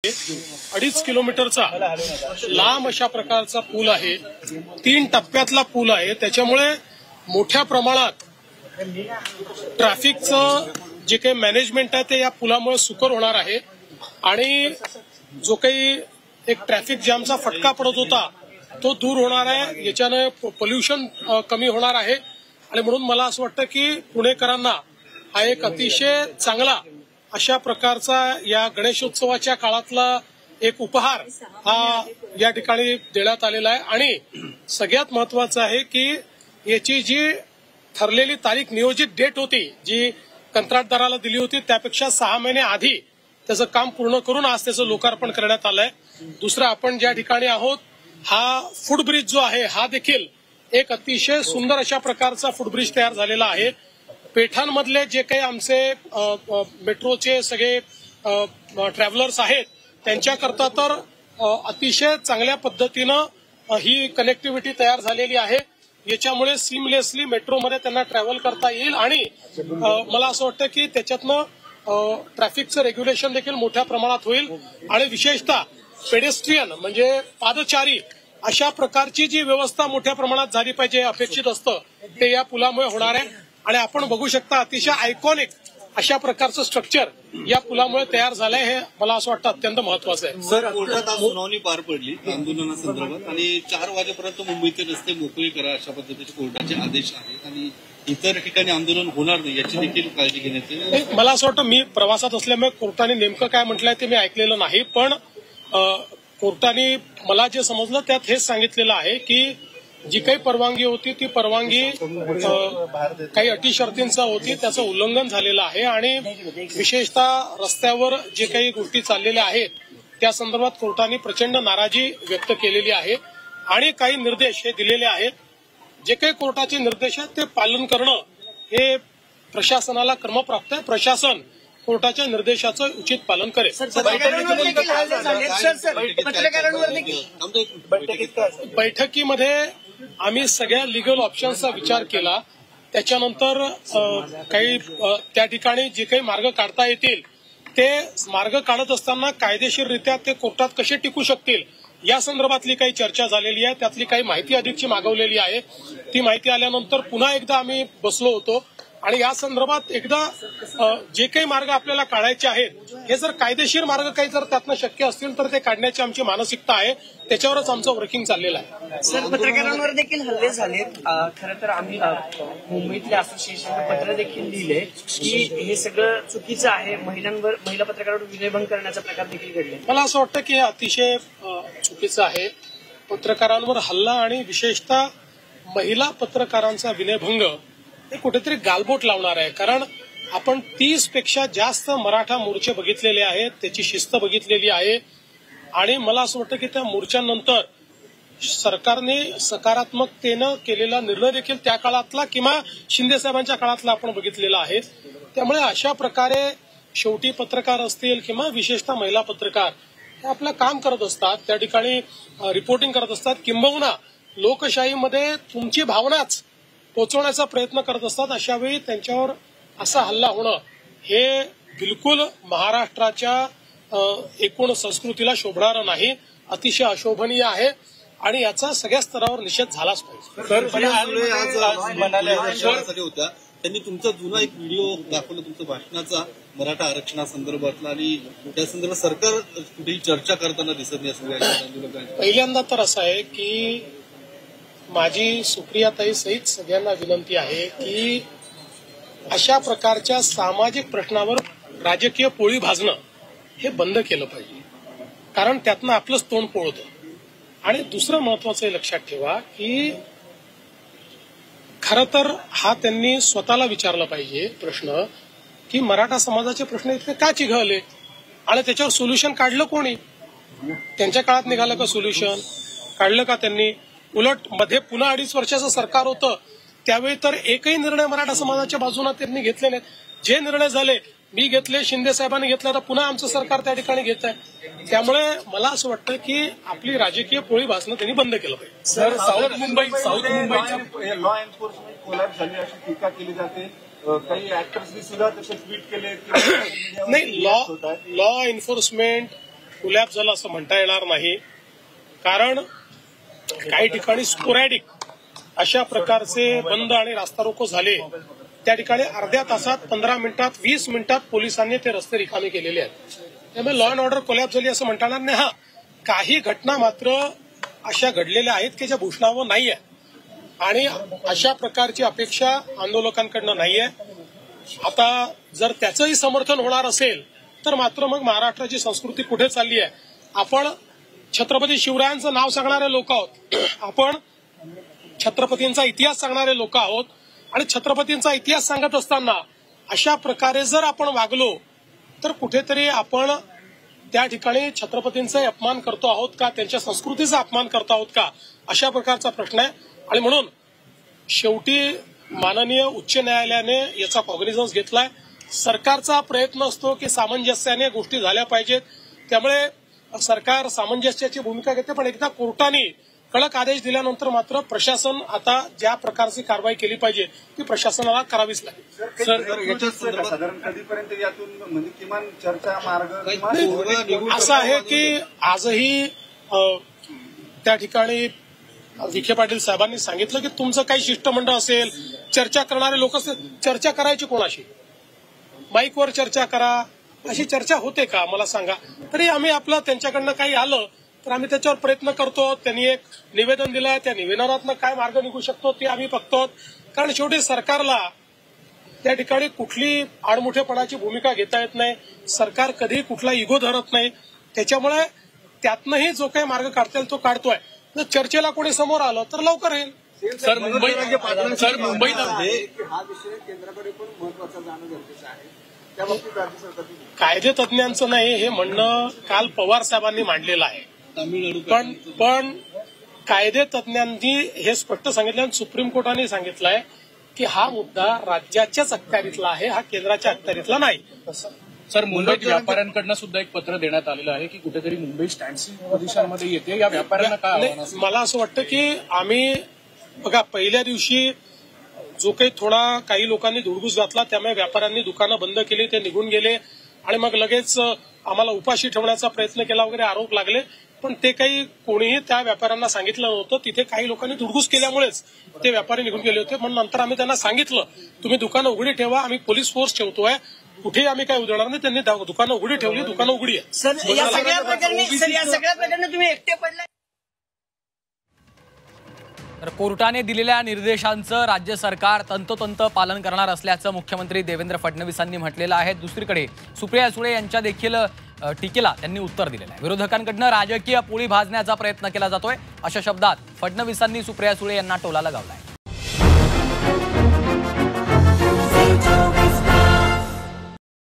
2.5 किलोमीटरचा लांब अशा प्रकारचा पूल आहे. 3 टप्प्यातला पूल आहे. त्याच्यामुळे मोठ्या प्रमाणात ट्रॅफिकचं जे काही मॅनेजमेंट आहे ते या पुलामुळे सुकर होणार आहे आणि जो काही एक ट्रॅफिक जॅमचा फटका पडत होता तो दूर होणार आहे. याच्याने पोल्युशन कमी होणार आहे आणि म्हणून मला असं वाटतं की पुणेकरांना हा एक अतिशय चांगला अशा प्रकारचा या गणेशोत्सवाच्या काळातला एक उपहार हा या ठिकाणी देण्यात आलेला आहे. आणि सगळ्यात महत्वाचं आहे की याची जी ठरलेली तारीख नियोजित डेट होती जी कंत्राटदाराला दिली होती त्यापेक्षा 6 महिने आधी त्याचं काम पूर्ण करून आज त्याचं लोकार्पण करण्यात आलंय. दुसरं आपण ज्या ठिकाणी आहोत हा फुटब्रिज जो आहे हा देखील एक अतिशय सुंदर अशा प्रकारचा फुटब्रिज तयार झालेला आहे. पेठांमधले जे काही आमचे मेट्रोचे सगळे ट्रॅव्हलर्स आहेत त्यांच्याकरता तर अतिशय चांगल्या पद्धतीनं ही कनेक्टिव्हिटी तयार झालेली आहे. याच्यामुळे सिमलेसली मेट्रोमध्ये त्यांना ट्रॅव्हल करता येईल आणि मला असं वाटतं की त्याच्यातनं ट्रॅफिकचं रेग्युलेशन देखील मोठ्या प्रमाणात होईल आणि विशेषतः पेडेस्ट्रियन म्हणजे पादचारी अशा प्रकारची जी व्यवस्था मोठ्या प्रमाणात झाली पाहिजे अपेक्षित असतं ते या पुलामुळे होणार आहे. आणि आपण बघू शकता अतिशय आयकॉनिक अशा प्रकारचं स्ट्रक्चर या पुलामुळे तयार झालंय. हे मला असं वाटतं अत्यंत महत्वाचं आहे. सर, कोर्टात आज सुनावणी पार पडली आंदोलनासंदर्भात आणि 4 वाजेपर्यंत मुंबईचे रस्ते मोकळे करा अशा पद्धतीचे कोर्टाचे आदेश आहेत आणि इतर ठिकाणी आंदोलन होणार नाही याची देखील काळजी घेण्यात येईल. मला असं वाटतं मी प्रवासात असल्यामुळे कोर्टाने नेमकं काय म्हटलंय ते मी ऐकलेलं नाही पण कोर्टाने मला जे समजलं त्यात हेच सांगितलेलं आहे की जी काही परवानगी होती ती परवानगी काही अटी शर्तींचा होती त्याचं उल्लंघन झालेलं आहे आणि विशेषतः रस्त्यावर जे काही गोष्टी चाललेल्या आहेत त्या संदर्भात कोर्टाने प्रचंड नाराजी व्यक्त केलेली आहे आणि काही निर्देश हे दिलेले आहेत. जे काही कोर्टाचे निर्देश आहेत ते पालन करणं हे प्रशासनाला क्रमप्राप्त आहे. प्रशासन कोर्टाच्या निर्देशाचं उचित पालन करेल. बैठकीमध्ये आम्ही सगळ्या लिगल ऑप्शन्सचा विचार केला. त्याच्यानंतर काही त्या ठिकाणी जे काही मार्ग काढता येतील ते मार्ग काढत असताना कायदेशीररित्या ते कोर्टात कसे टिकू शकतील या संदर्भातली काही चर्चा झालेली आहे. त्यातली काही माहिती अधिकची मागवलेली आहे. ती माहिती आल्यानंतर पुन्हा एकदा आम्ही बसलो होतो आणि या संदर्भात एकदा जे काही मार्ग आपल्याला काढायचे आहेत हे जर कायदेशीर मार्ग काही जर त्यातनं शक्य असतील तर ते काढण्याची आमची मानसिकता आहे. त्याच्यावरच आमचं वर्किंग चाललेलं आहे. सर, पत्रकारांवर देखील हल्ले झालेत. खरं तर आम्ही मुंबईतल्या असोसिएशनला पत्र देखील लिहिले की हे सगळं चुकीचं आहे. महिला पत्रकारांवर विनयभंग करण्याचा प्रकार देखील घडले. मला असं वाटतं की हे अतिशय चुकीचं आहे. पत्रकारांवर हल्ला आणि विशेषतः महिला पत्रकारांचा विनयभंग हे कुठेतरी गालबोट लावणार आहे. कारण आपण 30 पेक्षा जास्त मराठा मोर्चे बघितलेले आहेत. त्याची शिस्त बघितलेली आहे आणि मला असं वाटतं की त्या मोर्चांनंतर सरकारने सकारात्मकतेनं केलेला निर्णय देखील त्या काळातला किंवा शिंदे साहेबांच्या काळातला आपण बघितलेला आहे. त्यामुळे अशा प्रकारे शेवटी पत्रकार असतील किंवा विशेषतः महिला पत्रकार हे आपलं काम करत असतात. त्या ठिकाणी रिपोर्टिंग करत असतात. किंबहुना लोकशाहीमध्ये तुमची भावनाच पोचवण्याचा प्रयत्न करत असतात. अशावेळी त्यांच्यावर असा हल्ला होणं हे बिलकुल महाराष्ट्राच्या एकूण संस्कृतीला शोभणारं नाही. अतिशय अशोभनीय आहे आणि याचा सगळ्या स्तरावर निषेध झालाच पाहिजे. होत्या त्यांनी तुमचा जुना एक व्हिडिओ दाखवला तुमच्या भाषणाचा मराठा आरक्षणासंदर्भातला आणि त्या संदर्भात सरकार कुठेही चर्चा करताना दिसत नाही. पहिल्यांदा तर असं आहे की माझी सुप्रियाताई सहित सगळ्यांना विनंती आहे की अशा प्रकारच्या सामाजिक प्रश्नावर राजकीय पोळी भाजणं हे बंद केलं पाहिजे. कारण त्यातनं आपलंच तोंड पोळतं. आणि दुसरं महत्वाचं लक्षात ठेवा की खरं तर हा त्यांनी स्वतःला विचारला पाहिजे प्रश्न की मराठा समाजाचे प्रश्न इतके का चिघळले आणि त्याच्यावर सोल्युशन काढलं कोणी? त्यांच्या काळात निघालं का सोल्युशन? काढलं का त्यांनी? उलट मध्ये पुन्हा 2.5 वर्षाचं सरकार होतं त्यावेळी तर एकही निर्णय मराठा समाजाच्या बाजूने त्यांनी घेतले नाहीत. जे निर्णय झाले मी घेतले, शिंदे साहेबांनी घेतले, तर पुन्हा आमचं सरकार त्या ठिकाणी घेत आहे. त्यामुळे मला असं वाटतं की आपली राजकीय पोळी भासणं त्यांनी बंद केलं पाहिजे. सर, साऊथ मुंबईच्या लॉ एन्फोर्समेंट कोलॅप्स झाली अशी टीका केली जाते. काही ऍक्टर्सनी सुद्धा तसे ट्विट केले. नाही, लॉ एन्फोर्समेंट कोलॅप्स झालं असं म्हणता येणार नाही, कारण काही ठिकाणी स्पोरॅडिक अशा प्रकारचे बंद आणि रास्ता रोको झाले. त्या ठिकाणी अर्ध्या तासात, 15 मिनिटात, 20 मिनिटात पोलिसांनी ते रस्ते रिकामे केलेले आहेत. त्यामुळे लॉ अँड ऑर्डर कोलॅप्स झाली असं म्हणता येणार नाही. काही घटना मात्र अशा घडलेल्या आहेत की ज्या भूषणावर नाहीये आणि अशा प्रकारची अपेक्षा आंदोलकांकडनं नाहीये. आता जर त्याचंही समर्थन होणार असेल तर मात्र मग महाराष्ट्राची संस्कृती कुठे चालली आहे? आपण छत्रपती शिवरायांचं नाव सांगणारे लोक आहोत, आपण छत्रपतींचा इतिहास सांगणारे लोक आहोत आणि छत्रपतींचा इतिहास सांगत असताना अशा प्रकारे जर आपण वागलो तर कुठेतरी आपण त्या ठिकाणी छत्रपतींचा अपमान करतो आहोत का, त्यांच्या संस्कृतीचा अपमान करतो आहोत का, अशा प्रकारचा प्रश्न आहे. आणि म्हणून शेवटी माननीय उच्च न्यायालयाने याचा कॉग्निझन्स घेतलाय. सरकारचा प्रयत्न असतो की सामंजस्याने गोष्टी झाल्या पाहिजेत, त्यामुळे सरकार सामंजस्याची भूमिका घेते. पण एकदा कोर्टाने कडक आदेश दिल्यानंतर मात्र प्रशासन आता ज्या प्रकारची कारवाई केली पाहिजे ती प्रशासनाला करावीच लागेल. साधारण कधीपर्यंत यातून म्हणजे किमान चर्चा मार्ग असं आहे की आजही त्या ठिकाणी विखे पाटील साहेबांनी सांगितलं की तुमचं काही शिष्टमंडळ असेल, चर्चा करणारे लोक असेल, चर्चा करायची कोणाशी? माईकवर चर्चा करा, अशी चर्चा होते का मला सांगा. तरी आम्ही आपलं त्यांच्याकडनं काही आलं तर आम्ही त्याच्यावर प्रयत्न करतो. त्यांनी एक निवेदन दिलंय, त्या निवेदनातनं काय मार्ग निघू शकतो ते आम्ही बघतो. कारण शेवटी सरकारला त्या ठिकाणी कुठली आडमुठेपणाची भूमिका घेता येत नाही. सरकार कधी कुठला इगो धरत नाही. त्याच्यामुळे त्यातनंही जो काही मार्ग काढता येईल तो काढतोय. जर चर्चेला कोणी समोर आलं तर लवकर येईल. सर मुंबईत हा विषय केंद्राकडे पण महत्वाचा जाणं गरजेचं आहे. त्या बाबतीत राज्य सरकारची कायदे तज्ज्ञांचं नाही हे म्हणणं काल पवार साहेबांनी मांडलेलं आहे. पण कायदे तज्ज्ञांनी हे स्पष्ट सांगितलं आणि सुप्रीम कोर्टाने सांगितलंय की हा मुद्दा राज्याच्याच अखत्यारीतला आहे, हा केंद्राच्या अखत्यारीतला नाही. सर मुंबईत व्यापाऱ्यांकडनं सुद्धा एक पत्र देण्यात आलेलं आहे की कुठेतरी मुंबई स्टँडस्टिल पोझिशनमध्ये येते. या व्यापाऱ्यांना काय आव्हान असेल? मला असं वाटतं की आम्ही बघा पहिल्या दिवशी जो काही लोकांनी धुडगूस घातला त्यामुळे व्यापाऱ्यांनी दुकानं बंद केली, ते निघून गेले आणि मग लगेच आम्हाला उपाशी ठेवण्याचा प्रयत्न केला वगैरे आरोप लागले. पण ते काही कोणीही त्या व्यापाऱ्यांना सांगितलं नव्हतं. तिथे काही लोकांनी धुडगूस केल्यामुळेच ते व्यापारी निघून गेले होते. म्हणून नंतर आम्ही त्यांना सांगितलं तुम्ही दुकानं उघडी ठेवा, आम्ही पोलीस फोर्स ठेवतोय, कुठेही आम्ही काय उधळणार नाही. त्यांनी दुकानं उघडी ठेवली, दुकानं उघडी आहे. सर या सगळ्या प्रकरणी तुम्ही एकटे पडलाय. तर कोर्टाने दिलेल्या निर्देशांचं राज्य सरकार तंतोतंत पालन करणार असल्याचं मुख्यमंत्री देवेंद्र फडणवीसांनी म्हटलेलं आहे. दुसरीकडे सुप्रिया सुळे यांच्या देखील टीकेला त्यांनी उत्तर दिलेलं आहे. विरोधकांकडनं राजकीय पोळी भाजण्याचा प्रयत्न केला जातोय अशा शब्दात फडणवीसांनी सुप्रिया सुळे यांना टोला लगावलाय.